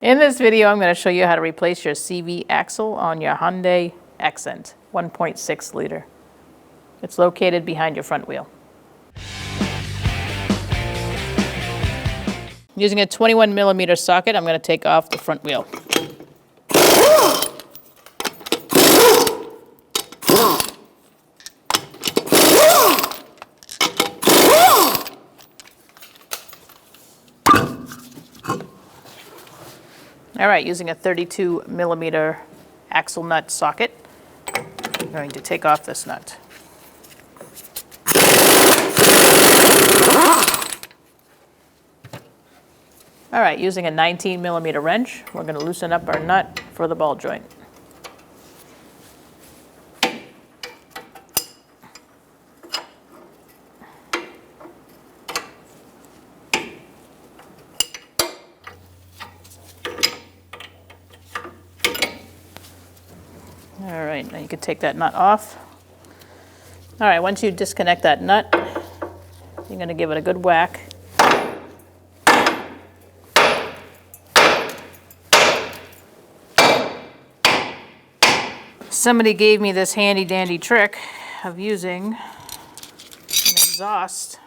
In this video, I'm going to show you how to replace your CV axle on your Hyundai Accent 1.6 liter. It's located behind your front wheel. Using a 21mm socket, I'm going to take off the front wheel. All right, using a 32mm axle nut socket, I'm going to take off this nut. All right, using a 19mm wrench, we're going to loosen up our nut for the ball joint. All right, now you can take that nut off. All right, once you disconnect that nut, you're going to give it a good whack. Somebody gave me this handy dandy trick of using an exhaust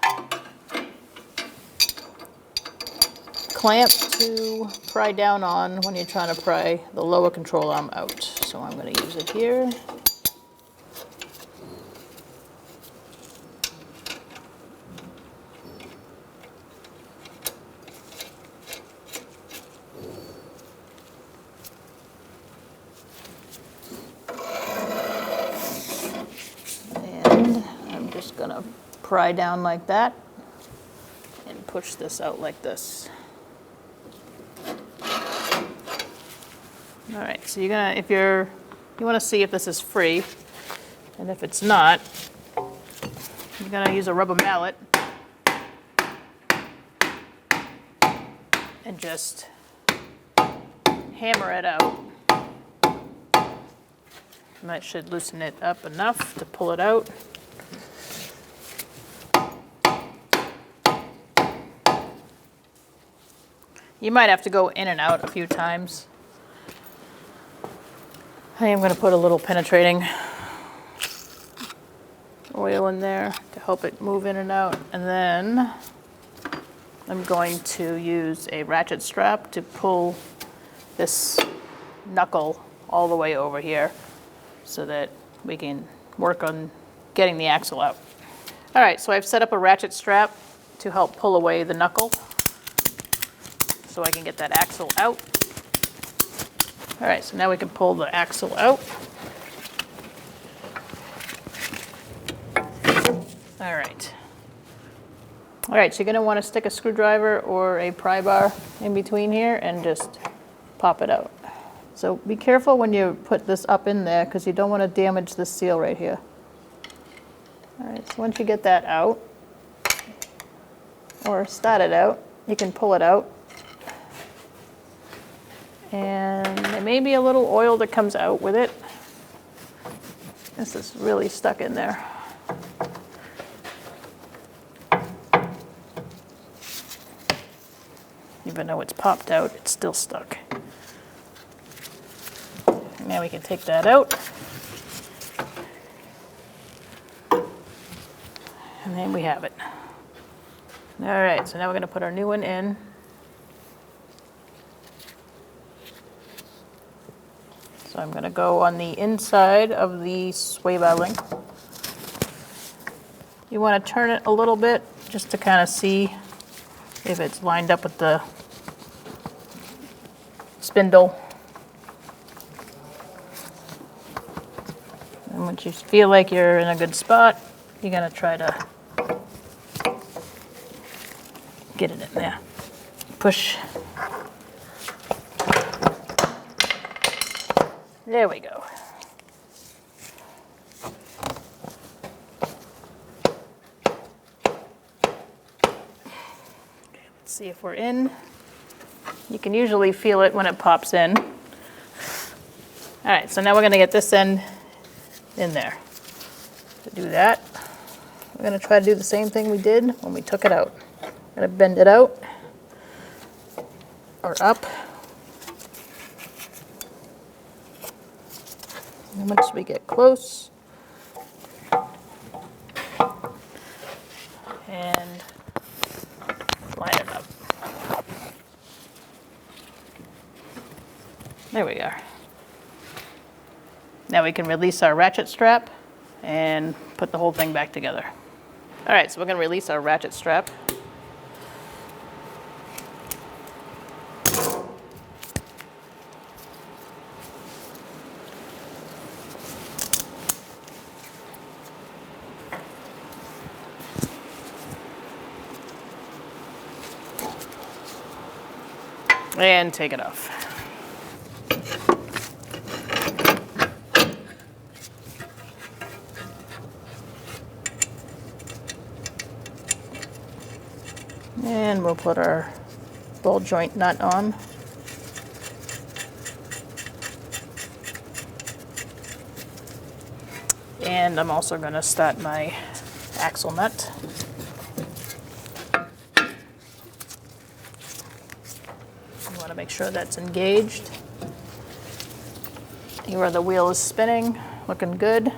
clamp to pry down on when you're trying to pry the lower control arm out. So I'm going to use it here. And I'm just going to pry down like that and push this out like this. All right, so you're gonna, you want to see if this is free, and if it's not, you're gonna use a rubber mallet and just hammer it out. And that should loosen it up enough to pull it out. You might have to go in and out a few times. I am going to put a little penetrating oil in there to help it move in and out. And then I'm going to use a ratchet strap to pull this knuckle all the way over here so that we can work on getting the axle out. All right, so I've set up a ratchet strap to help pull away the knuckle so I can get that axle out. All right, so now we can pull the axle out. All right. All right, so you're going to want to stick a screwdriver or a pry bar in between here and just pop it out. So be careful when you put this up in there because you don't want to damage this seal right here. All right, so once you get that out, or start it out, you can pull it out. And there may be a little oil that comes out with it. This is really stuck in there. Even though it's popped out, it's still stuck. Now we can take that out. And then we have it. All right, so now we're going to put our new one in. So I'm going to go on the inside of the sway bar link. You want to turn it a little bit just to kind of see if it's lined up with the spindle. And once you feel like you're in a good spot, you're going to try to get it in there. Push. There we go. Okay, let's see if we're in. You can usually feel it when it pops in. All right, so now we're going to get this end in there. To do that, we're going to try to do the same thing we did when we took it out. I'm going to bend it out or up Once we get close, and line it up. There we are. Now we can release our ratchet strap and put the whole thing back together. All right, so we're going to release our ratchet strap. And take it off. And we'll put our ball joint nut on. And I'm also going to start my axle nut. You want to make sure that's engaged. Here where the wheel is spinning, looking good.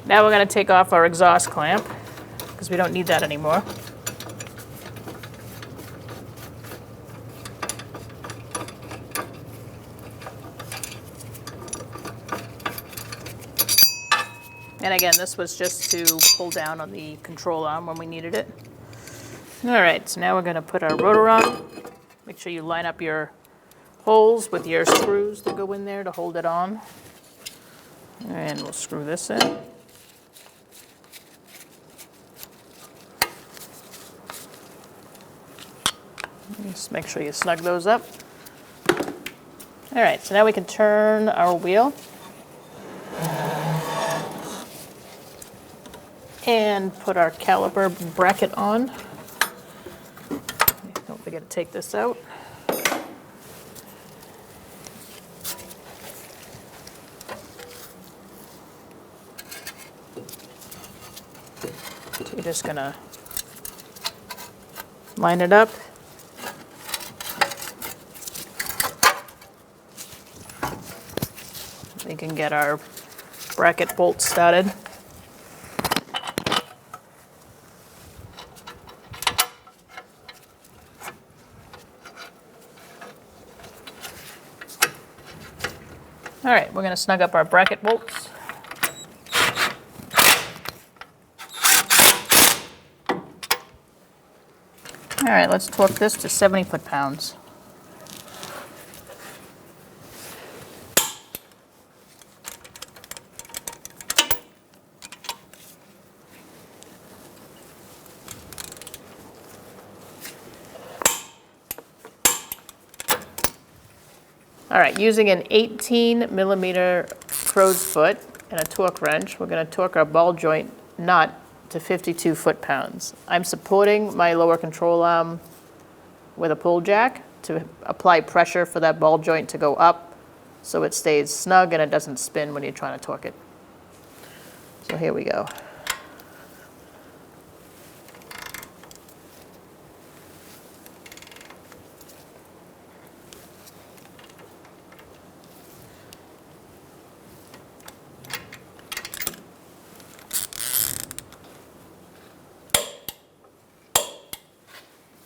Now we're going to take off our exhaust clamp because we don't need that anymore. And again, this was just to pull down on the control arm when we needed it. All right, so now we're going to put our rotor on. Make sure you line up your holes with your screws that go in there to hold it on. And we'll screw this in. Just make sure you snug those up. All right, so now we can turn our wheel. And put our caliper bracket on. Don't forget to take this out. So you're just gonna line it up. We can get our bracket bolt started. All right, we're going to snug up our bracket bolts. All right, let's torque this to 70 foot-pounds. All right, using an 18mm crow's foot and a torque wrench, we're going to torque our ball joint nut to 52 foot-pounds. I'm supporting my lower control arm with a pull jack to apply pressure for that ball joint to go up so it stays snug and it doesn't spin when you're trying to torque it. So here we go.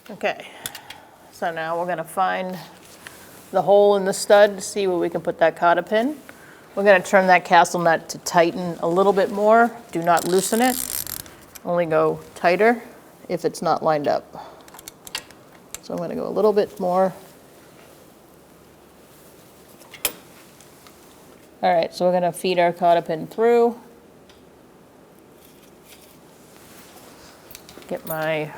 Okay, so now we're going to find the hole in the stud to see where we can put that cotter pin. We're going to turn that castle nut to tighten a little bit more. Do not loosen it. Only go tighter if it's not lined up. So I'm going to go a little bit more. All right, so we're going to feed our cotter pin through. Get my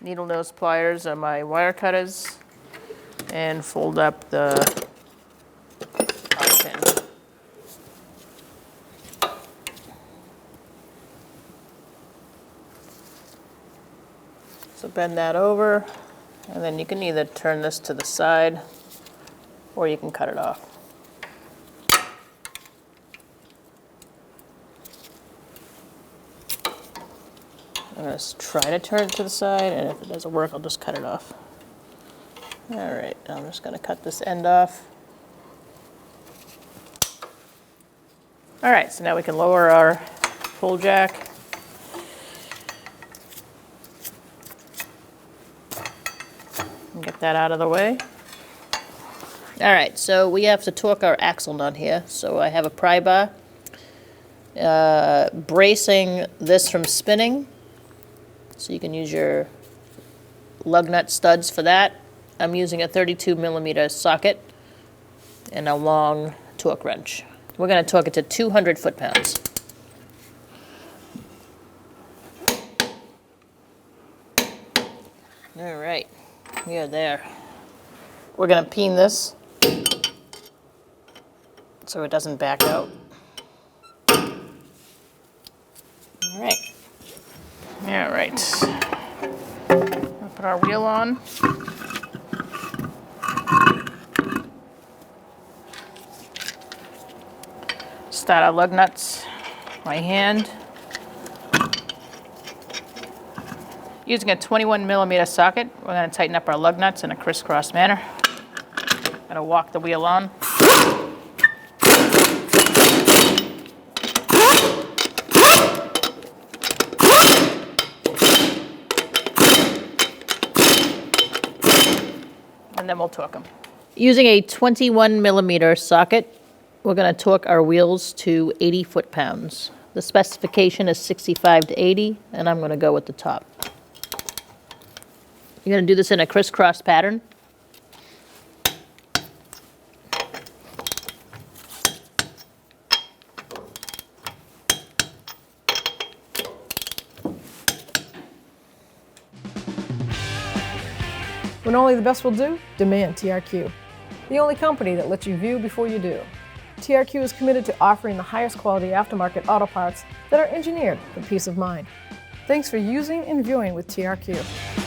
needle nose pliers or my wire cutters and fold up the cotter pin. So bend that over, and then you can either turn this to the side or you can cut it off. I'm going to try to turn it to the side, and if it doesn't work, I'll just cut it off. All right, I'm just going to cut this end off. All right, so now we can lower our pull jack. And get that out of the way. All right, so we have to torque our axle nut here. So I have a pry bar bracing this from spinning. So you can use your lug nut studs for that. I'm using a 32mm socket and a long torque wrench. We're going to torque it to 200 foot-pounds. All right, we are there. We're going to peen this so it doesn't back out. All right. All right. I'll put our wheel on. Start our lug nuts by hand. Using a 21mm socket, we're going to tighten up our lug nuts in a crisscross manner. Going to walk the wheel on. And then we'll torque them. Using a 21mm socket, we're going to torque our wheels to 80 foot-pounds. The specification is 65 to 80, and I'm going to go with the top. You're going to do this in a crisscross pattern. When only the best will do, demand TRQ. The only company that lets you view before you do. TRQ is committed to offering the highest quality aftermarket auto parts that are engineered for peace of mind. Thanks for using and viewing with TRQ.